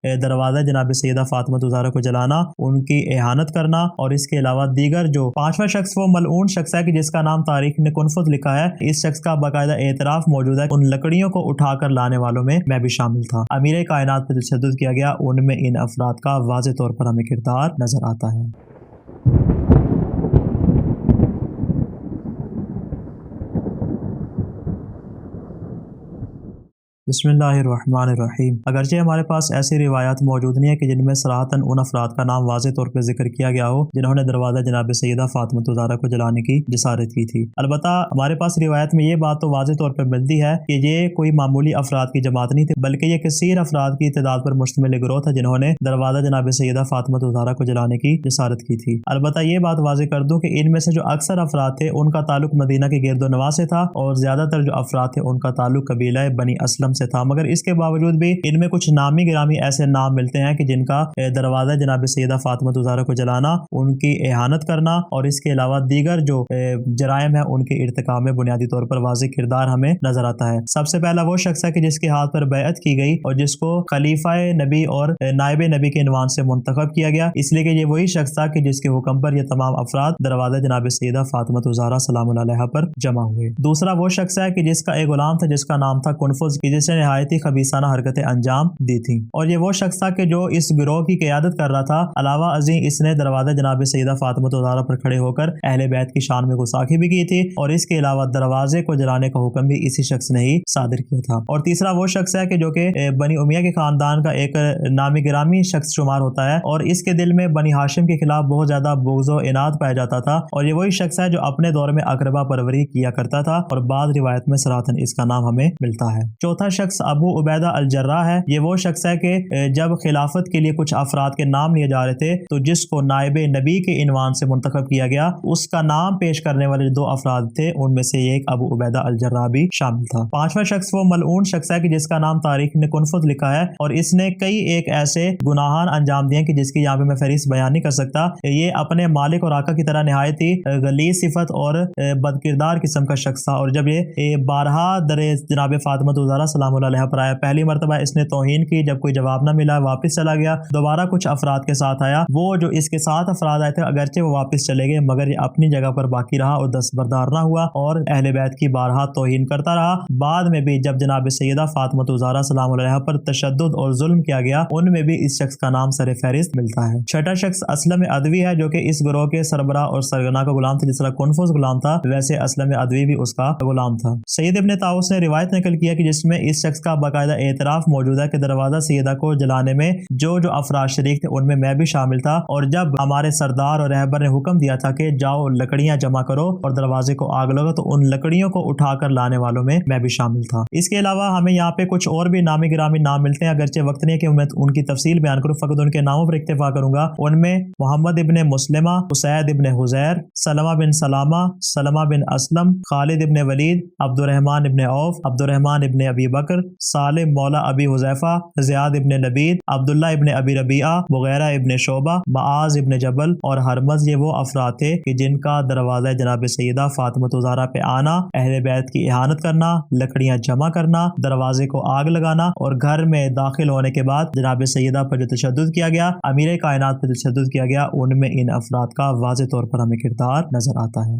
दरवाज़ा जनाब सैयदा फ़ातिमा ज़हरा को जलाना, उनकी एहानत करना और इसके अलावा दीगर जो पांचवा शख्स वो मलऊन शख्स है कि जिसका नाम तारीख ने कुनफुस लिखा है। इस शख्स का बाकायदा एतराफ़ मौजूद है। उन लकड़ियों को उठाकर लाने वालों में मैं भी शामिल था। अमीर कायनात पर तशद्दुद किया गया, उनमें इन अफराद का वाज़ेह तौर पर हमें किरदार नजर आता है। बिस्मिल्लाहिर्रहमानिर्रहीम। अगरचे हमारे पास ऐसी रिवायात मौजूद नहीं है कि जिनमें सराहतन उन अफराद का नाम वाज़ेह तौर पर जिक्र किया गया हो जिन्होंने दरवाज़ा जनाब सैयदा फ़ातिमा ज़हरा को जलाने की जसारत की थी। अलबत्ता हमारे पास रिवायत में ये बात तो वाज़ेह तौर पर मिलती है कि ये कोई मामूली अफराद की जमात नहीं थी, बल्कि ये कसीर अफराद की तादाद पर मुश्तमिल गिरोह था जिन्होंने दरवाज़ा जनाब सैयदा फ़ातिमा ज़हरा को जलाने की जसारत की थी। अलबत्ता ये बात वाज़ेह कर दूँ कि इनमें से जो अक्सर अफराद थे उनका ताल्लुक मदीना के गिरदोनवा से था और ज़्यादातर जो अफराद थे उनका ताल्लुक कबीला बनी असलम से था। मगर इसके बावजूद भी इनमें कुछ नामी गिरामी ऐसे नाम मिलते हैं कि जिनका दरवाज़ा जनाब सैयदा फ़ातिमा ज़हरा को जलाना, उनकी एहानत करना और इसके अलावा दीगर जो जराइम है उनके इर्तिकाब में बुनियादी तौर पर वाज़ेह किरदार हमें नजर आता है। सबसे पहला वो शख्स है कि जिसके हाथ पर बैअत की गई और जिसको खलीफाए नबी और नायब नबी के इनवान से मुंतखब किया गया, इसलिए कि ये वही शख्स था कि जिसके हुक्म पर ये तमाम अफराद दरवाज़ा जनाब सैयदा फ़ातिमा ज़हरा सलामुल्लाह अलैहा पर जमा हुए। दूसरा वो शख्स है कि जिसका एक गुलाम था जिसका नाम था कुनफुस, जिसने निहायत ही खबीसाना हरकतें अंजाम दी थी और ये वो शख्स था कि जो इस गिरोह की क़यादत कर रहा था। अलावा अज़ीम इसने दरवाज़ा जनाब सैयदा फ़ातिमा ज़हरा पर खड़े होकर अहले बैत की शान में गुस्ताखी भी की थी और इसके अलावा दरवाजे को जलाने का हुक्म भी इसी शख्स ने ही सादिर किया था। और तीसरा वो शख्स है कि जो कि बनी उमैया के खानदान का एक नामी गिरामी शख्स शुमार होता है और इसके दिल में बनी हाशिम के खिलाफ बहुत ज्यादा बुग़्ज़ इनाद पाया जाता था और ये वही शख्स है जो अपने दौर में अकरबा परवरी किया करता था और बाद रिवायत में सराहतन इसका नाम हमें मिलता है। चौथा शख्स अबू उबैदा अल जर्राह है। ये वो शख्स है कि जब खिलाफत के लिए कुछ अफराद के नाम लिए जा रहे थे तो जिसको नायब नबी के इनवान से मुंतखब किया गया, उसका नाम पेश करने वाले दो अफराद थे, उनमें से एक अबू उबैदा अल जर्राह भी शामिल था। पांचवा शख्स वो मलऊन शख्स है कि जिसका नाम तारीख ने कुनफुस लिखा है और इसने कई एक ऐसे गुनाहान अंजाम दिए कि जिसकी यहाँ पे मैं फहरिस्त बयान नहीं कर सकता। ये अपने मालिक और आका की तरह निहायत ही गलीज़ सिफत और बदकिरदार किस्म का शख्स था और जब ये बारहा दरे जनाब फ़ातिमा ज़हरा सलामुल्लाह अलैहा पर आया, पहली मरतबा इसने तौहीन की, जब कोई जवाब न मिला वापस चला गया, दोबारा कुछ अफराद के साथ आया। वो जो इसके साथ अफराद आए थे अगरचे वो वापस चले गए मगर ये अपनी जगह पर बाकी रहा और दस्तबरदार न हुआ और अहले बैत की बारहा तौहीन करता रहा। बाद में भी जब जनाब सैयदा फ़ातिमा ज़हरा सलामुल्लाह अलैहा पर तशद्दुद और जुल्म किया गया, उनमें भी इस शख्स का नाम सर फहरिस्त मिलता है। छठा शख्स असलम अदवी है जो कि इस गिरोह के सरबराह और सरगना का गुलाम था। जिस तरह कुनफुस गुलाम था वैसे असलम अदवी भी उसका गुलाम था। सैयद इब्न ताऊस ने रिवायत नकल किया कि जिसमें इस शख्स का बाकायदा एतराफ़ मौजूद है कि दरवाज़ा सैयदा को जलाने में जो अफराद शरीक थे उनमें मैं भी शामिल था और जब हमारे सरदार और रहबर ने हुक्म दिया था कि जाओ लकड़ियां जमा करो और दरवाजे को आग लगाओ, तो उन लकड़ियों को उठाकर लाने वालों में मैं भी शामिल था। इसके अलावा हमें यहाँ पे कुछ और भी नामी गिरामी नाम मिलते हैं, अगरचे वक्त नहीं है कि मैं उनकी तफसील बयान करूँ, फकत उनके नामों पर इक्तिफा करूंगा। उनमें Muhammad ibn Maslama, Usaid ibn Huzair, Salma bin Salama, Salma bin Aslam, Khalid ibn Walid, Abdurrahman ibn Auf, Abdurrahman ibn Abi Bakr, Salim Maula Abi Huzaifa, Ziyad ibn Labid, Abdullah ibn Abi Rabia, Mughira ibn Shoba, Muaz ibn Jabal और Harmaz, ये वो अफराद थे कि जिनका दरवाज़ा जनाब सैयदा फ़ातिमा ज़हरा पे आना, अहले बैत की इहानत करना, लकड़ियां जमा करना, दरवाजे को आग लगाना और घर में दाखिल होने के बाद जनाब सैयदा पर जो तशद्दुद किया गया, अमीर कायनात पर तशद्दुद किया गया, उनमें इन अफराद का वाज़ेह तौर पर हमें किरदार नजर आता है।